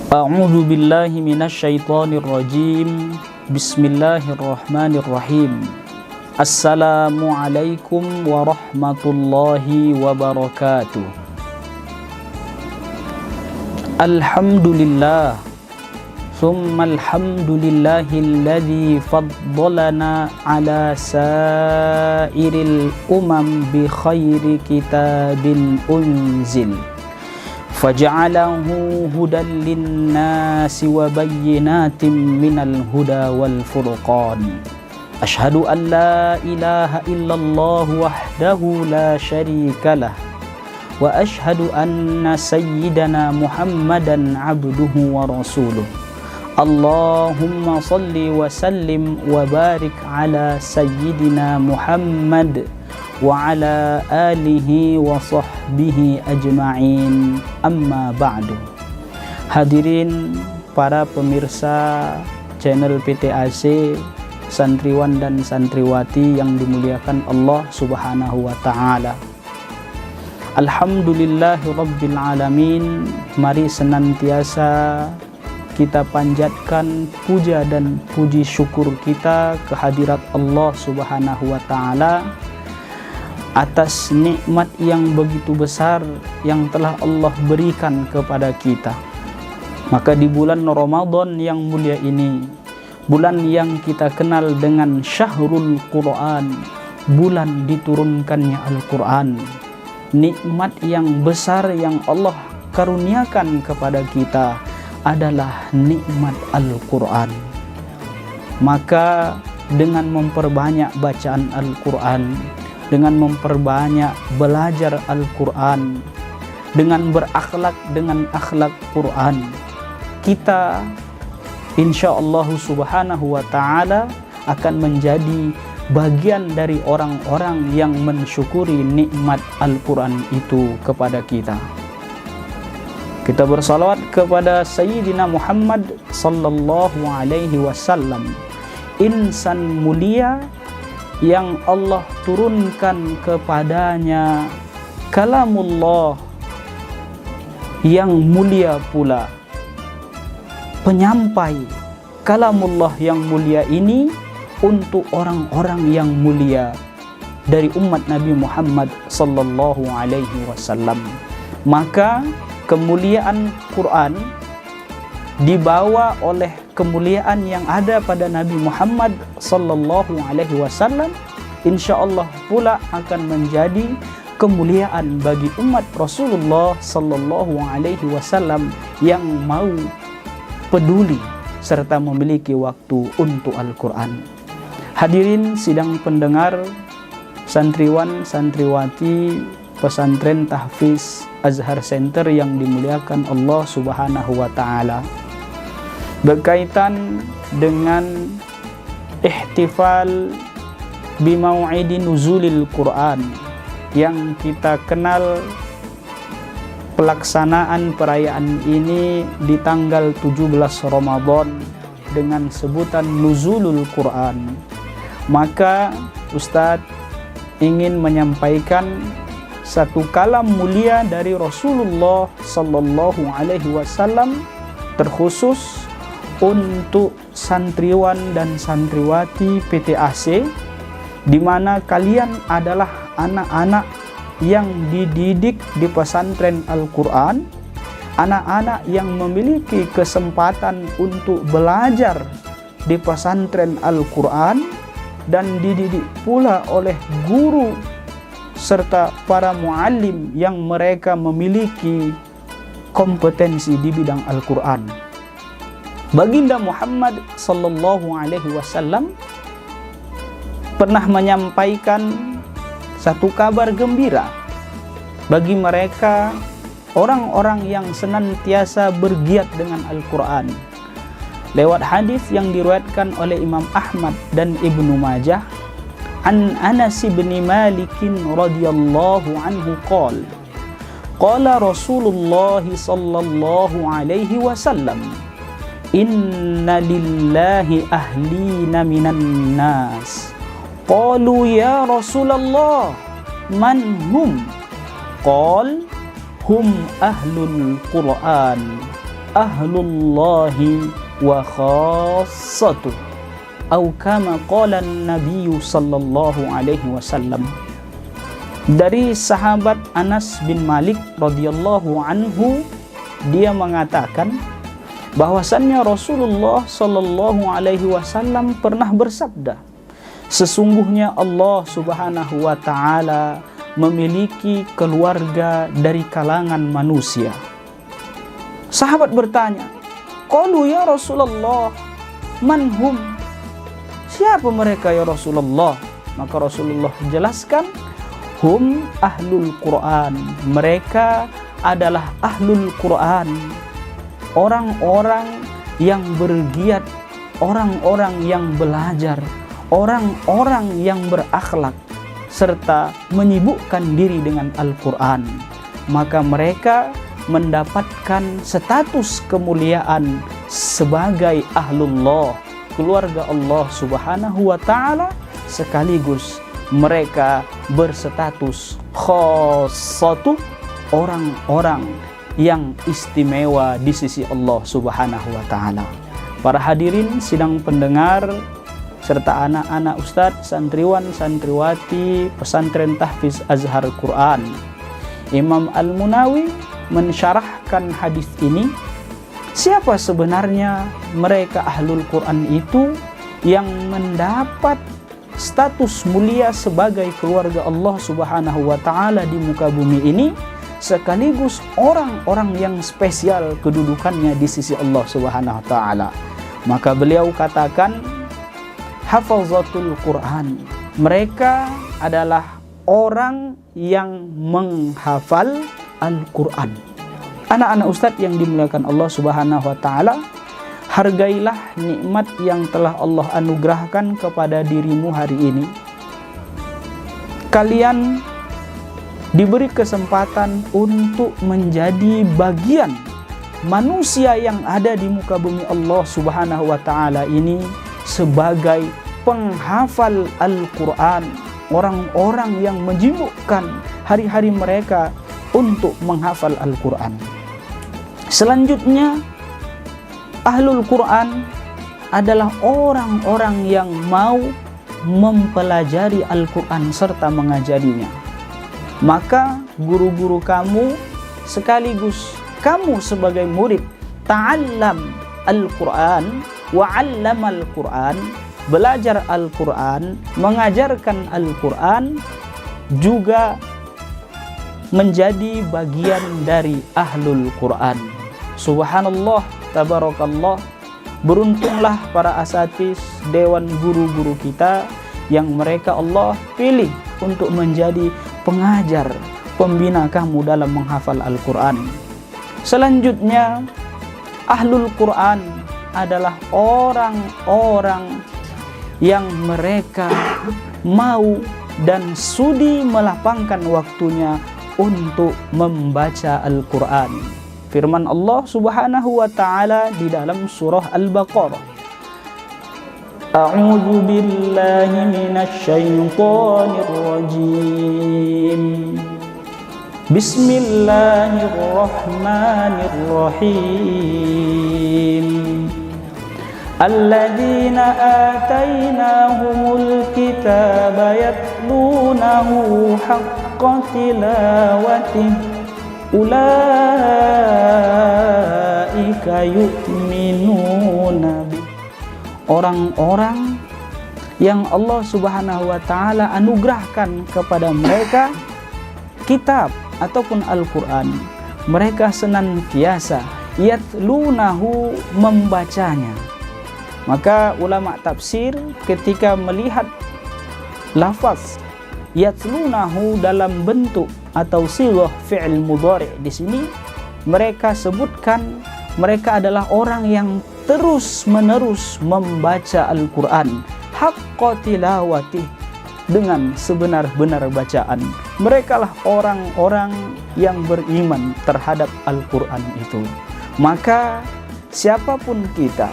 A'udzu billahi minasyaitonir rajim. Bismillahirrahmanirrahim. Assalamualaikum warahmatullahi wabarakatuh. Alhamdulillah. Thumma alhamdulillahilladzi faddalana ala sairil umam bi khairi kitabin unzil. Faja'alahu hudan linnasi wa bayyinatin minal huda wal furqan. Ashhadu an la ilaha illallah wahdahu la syarikalah. Wa ashhadu anna sayyidana Muhammadan abduhu wa rasuluh. Allahumma salli wa sallim wa barik ala sayyidina Muhammad wa ala alihi wa sahbihi ajma'in, amma ba'du. Hadirin para pemirsa channel PTAC, santriwan dan santriwati yang dimuliakan Allah subhanahu wa ta'ala. Alhamdulillahi rabbil alamin. Mari senantiasa kita panjatkan puja dan puji syukur kita kehadirat Allah subhanahu wa ta'ala atas nikmat yang begitu besar yang telah Allah berikan kepada kita. Maka di bulan Ramadan yang mulia ini, bulan yang kita kenal dengan Syahrul Quran, bulan diturunkannya Al-Quran, nikmat yang besar yang Allah karuniakan kepada kita adalah nikmat Al-Quran. Maka dengan memperbanyak bacaan Al-Quran, dengan memperbanyak belajar Al-Quran, dengan berakhlak dengan akhlak Quran, kita insyaallah subhanahu wa ta'ala akan menjadi bagian dari orang-orang yang mensyukuri nikmat Al-Quran itu kepada kita. Kita bersalawat kepada Sayyidina Muhammad sallallahu alaihi wasallam, insan mulia yang Allah turunkan kepadanya kalamullah yang mulia pula, penyampai kalamullah yang mulia ini untuk orang-orang yang mulia dari umat Nabi Muhammad sallallahu alaihi wasallam. Maka kemuliaan Quran dibawa oleh kemuliaan yang ada pada Nabi Muhammad sallallahu alaihi wasallam, insyaallah pula akan menjadi kemuliaan bagi umat Rasulullah sallallahu alaihi wasallam yang mau peduli serta memiliki waktu untuk Al-Quran. Hadirin sidang pendengar, santriwan santriwati pesantren tahfiz Azhar Center yang dimuliakan Allah subhanahu wa ta'ala, berkaitan dengan ihtifal bimau'idi nuzulil Quran yang kita kenal pelaksanaan perayaan ini di tanggal 17 Ramadan dengan sebutan Nuzulul Quran. Maka Ustadz ingin menyampaikan satu kalam mulia dari Rasulullah sallallahu alaihi wasallam terkhusus untuk santriwan dan santriwati PTAC, di mana kalian adalah anak-anak yang dididik di pesantren Al-Quran, anak-anak yang memiliki kesempatan untuk belajar di pesantren Al-Quran dan dididik pula oleh guru serta para muallim yang mereka memiliki kompetensi di bidang Al-Quran. Baginda Muhammad sallallahu alaihi wasallam pernah menyampaikan satu kabar gembira bagi mereka orang-orang yang senantiasa bergiat dengan Al-Quran. Lewat hadis yang diriwayatkan oleh Imam Ahmad dan Ibnu Majah, an Anas bin Malik radhiyallahu anhu qala qala Rasulullah sallallahu alaihi wasallam, inna lillahi ahlina minan nas. Qalu ya Rasulullah man hum? Qal hum ahlul Quran. ahlullahi wa khassatuh, atau kama qala an-nabiy sallallahu alaihi wasallam. Dari sahabat Anas bin Malik radhiyallahu anhu, dia mengatakan bahwasannya Rasulullah sallallahu alaihi wasallam pernah bersabda, sesungguhnya Allah Subhanahu wa taala memiliki keluarga dari kalangan manusia. Sahabat bertanya, qalu ya Rasulullah, man hum? Siapa mereka ya Rasulullah? Maka Rasulullah jelaskan, hum ahlul Quran. Mereka adalah ahlul Quran, orang-orang yang bergiat, orang-orang yang belajar, orang-orang yang berakhlak, serta menyibukkan diri dengan Al-Quran. Maka mereka mendapatkan status kemuliaan sebagai ahlullah, keluarga Allah Subhanahu wa ta'ala, sekaligus mereka berstatus khassatuh, orang-orang yang istimewa di sisi Allah Subhanahu wa ta'ala. Para hadirin sidang pendengar serta anak-anak ustadz, santriwan, santriwati pesantren tahfiz Azhar Quran, Imam Al-Munawi mensyarahkan hadis ini. Siapa sebenarnya mereka ahlul Quran itu yang mendapat status mulia sebagai keluarga Allah Subhanahu wa ta'ala di muka bumi ini, sekaligus orang-orang yang spesial kedudukannya di sisi Allah Subhanahu wa ta'ala? Maka beliau katakan, hafazatul Quran, mereka adalah orang yang menghafal Al-Quran. Anak-anak ustadz yang dimuliakan Allah Subhanahu wa ta'ala, hargailah nikmat yang telah Allah anugerahkan kepada dirimu hari ini. Kalian diberi kesempatan untuk menjadi bagian manusia yang ada di muka bumi Allah Subhanahu wa ta'ala ini sebagai penghafal Al-Quran, orang-orang yang menyibukkan hari-hari mereka untuk menghafal Al-Quran. Selanjutnya, ahlul Quran adalah orang-orang yang mau mempelajari Al-Quran serta mengajarinya. Maka guru-guru kamu sekaligus kamu sebagai murid, ta'allam Al-Quran wa 'allam Al-Quran, belajar Al-Quran, mengajarkan Al-Quran, juga menjadi bagian dari ahlul Quran. Subhanallah, tabarakallah, beruntunglah para asatiz, dewan guru-guru kita yang mereka Allah pilih untuk menjadi pengajar, pembina kamu dalam menghafal Al-Quran. Selanjutnya, ahlul Quran adalah orang-orang yang mereka mau dan sudi melapangkan waktunya untuk membaca Al-Quran. Firman Allah Subhanahu wa ta'ala di dalam surah Al-Baqarah, A'udzu billahi minasy syaithanir rajim. Bismillahirrahmanirrahim. Alladzina atainahumul kitaba yatlunahu haqqa tilawatihi ulaika yu'minuna bi. Orang-orang yang Allah Subhanahu wa ta'ala anugerahkan kepada mereka kitab ataupun Al-Quran, mereka senantiasa yatlunahu, membacanya. Maka ulama tafsir ketika melihat lafaz yatlunahu dalam bentuk atau sighah fi'il mudhari' di sini, mereka sebutkan mereka adalah orang yang terus-menerus membaca Al-Quran haqqa tilawati, dengan sebenar-benar bacaan. Mereka lah orang-orang yang beriman terhadap Al-Quran itu. Maka siapapun kita,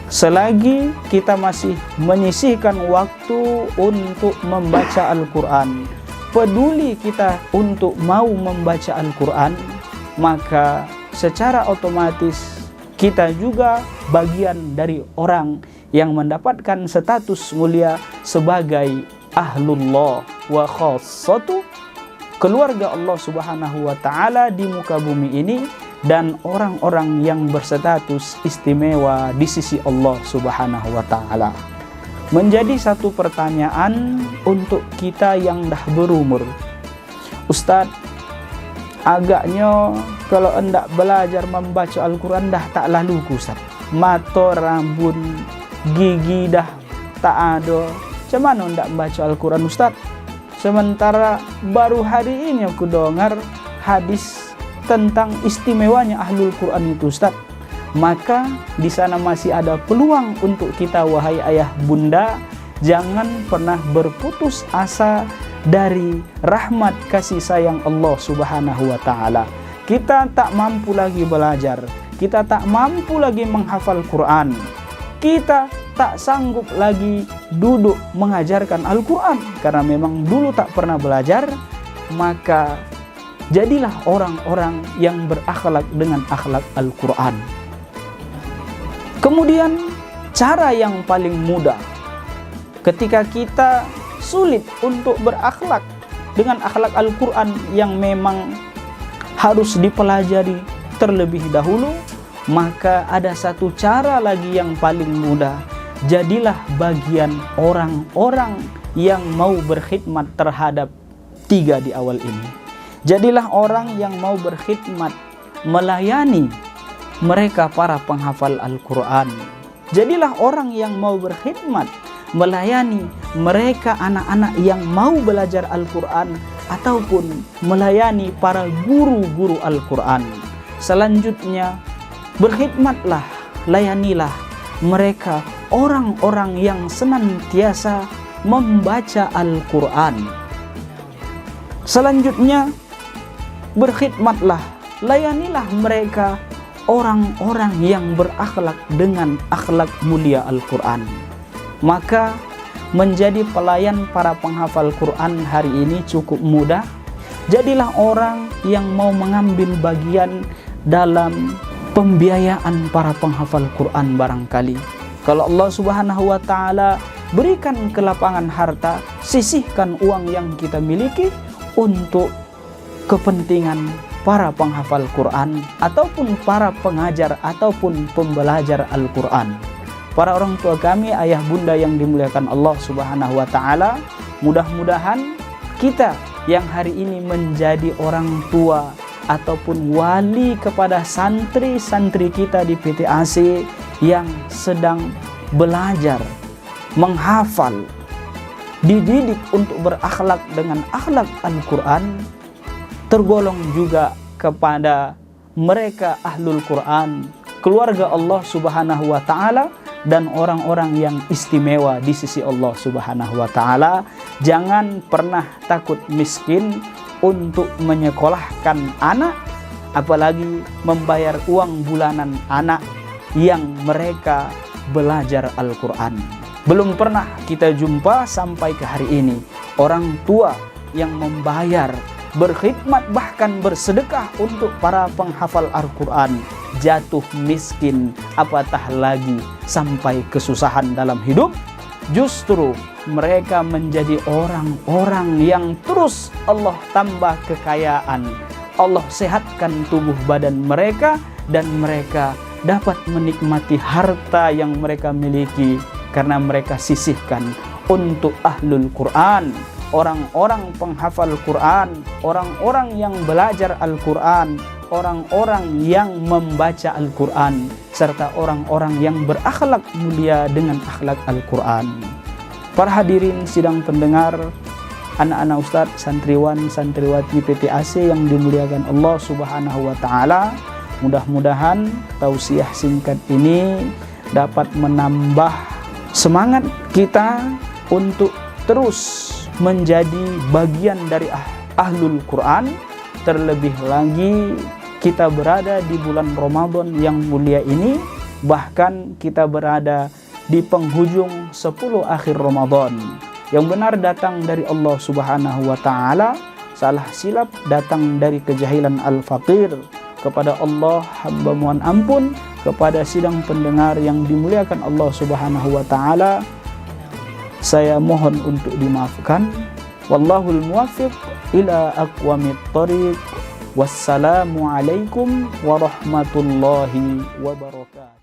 selagi kita masih menyisihkan waktu untuk membaca Al-Quran, peduli kita untuk mau membaca Al-Quran, maka secara otomatis kita juga bagian dari orang yang mendapatkan status mulia sebagai ahlullah wa khassatu, keluarga Allah Subhanahu wa taala di muka bumi ini, dan orang-orang yang berstatus istimewa di sisi Allah Subhanahu wa taala. Menjadi satu pertanyaan untuk kita yang dah berumur, Ustadz, agaknya kalau hendak belajar membaca Al-Quran dah tak lalu Ustaz. Mata, rambut, gigi dah tak ada. Macam mana hendak membaca Al-Quran Ustaz? Sementara baru hari ini aku dengar hadis tentang istimewanya Ahlul Quran itu Ustaz. Maka di sana masih ada peluang untuk kita, wahai ayah bunda, jangan pernah berputus asa dari rahmat kasih sayang Allah Subhanahu wa taala. Kita tak mampu lagi belajar, kita tak mampu lagi menghafal Quran, kita tak sanggup lagi duduk mengajarkan Al-Quran karena memang dulu tak pernah belajar, maka jadilah orang-orang yang berakhlak dengan akhlak Al-Quran. Kemudian cara yang paling mudah ketika kita sulit untuk berakhlak dengan akhlak Al-Quran yang memang harus dipelajari terlebih dahulu, maka ada satu cara lagi yang paling mudah. Jadilah bagian orang-orang yang mau berkhidmat terhadap tiga di awal ini. Jadilah orang yang mau berkhidmat, melayani mereka para penghafal Al-Quran. Jadilah orang yang mau berkhidmat, melayani mereka anak-anak yang mau belajar Al-Quran ataupun melayani para guru-guru Al-Quran. Selanjutnya, berkhidmatlah, layanilah mereka orang-orang yang senantiasa membaca Al-Quran. Selanjutnya, berkhidmatlah, layanilah mereka orang-orang yang berakhlak dengan akhlak mulia Al-Quran. Maka menjadi pelayan para penghafal Quran hari ini cukup mudah. Jadilah orang yang mau mengambil bagian dalam pembiayaan para penghafal Quran barangkali. Kalau Allah Subhanahu wa taala berikan kelapangan harta, sisihkan uang yang kita miliki untuk kepentingan para penghafal Quran ataupun para pengajar ataupun pembelajar Al-Quran. Para orang tua kami, ayah bunda yang dimuliakan Allah Subhanahu wa taala, mudah-mudahan kita yang hari ini menjadi orang tua ataupun wali kepada santri-santri kita di PTAC yang sedang belajar, menghafal, dididik untuk berakhlak dengan akhlak Al-Quran, tergolong juga kepada mereka Ahlul Quran, keluarga Allah Subhanahu wa taala, dan orang-orang yang istimewa di sisi Allah Subhanahu wa taala. Jangan pernah takut miskin untuk menyekolahkan anak, apalagi membayar uang bulanan anak yang mereka belajar Al-Quran. Belum pernah kita jumpa sampai ke hari ini orang tua yang membayar, berkhidmat, bahkan bersedekah untuk para penghafal Al-Quran, jatuh miskin, apatah lagi sampai kesusahan dalam hidup. Justru mereka menjadi orang-orang yang terus Allah tambah kekayaan, Allah sehatkan tubuh badan mereka, dan mereka dapat menikmati harta yang mereka miliki karena mereka sisihkan untuk Ahlul Quran, orang-orang penghafal Quran, orang-orang yang belajar Al-Quran, orang-orang yang membaca Al-Quran, serta orang-orang yang berakhlak mulia dengan akhlak Al-Quran. Para hadirin sidang pendengar, anak-anak ustadz, santriwan, santriwati PTAC yang dimuliakan Allah Subhanahu wa taala, mudah-mudahan tausiah singkat ini dapat menambah semangat kita untuk terus menjadi bagian dari Ahlul Quran. Terlebih lagi kita berada di bulan Ramadan yang mulia ini, bahkan kita berada di penghujung 10 akhir Ramadan. Yang benar datang dari Allah Subhanahu wa taala, salah silap datang dari kejahilan al-faqir. kepada Allah hamba mohon ampun, kepada sidang pendengar yang dimuliakan Allah Subhanahu wa taala saya mohon untuk dimaafkan. Wallahul muwaffiq ila aqwamit thoriq. Wassalamu alaikum warahmatullahi wabarakatuh.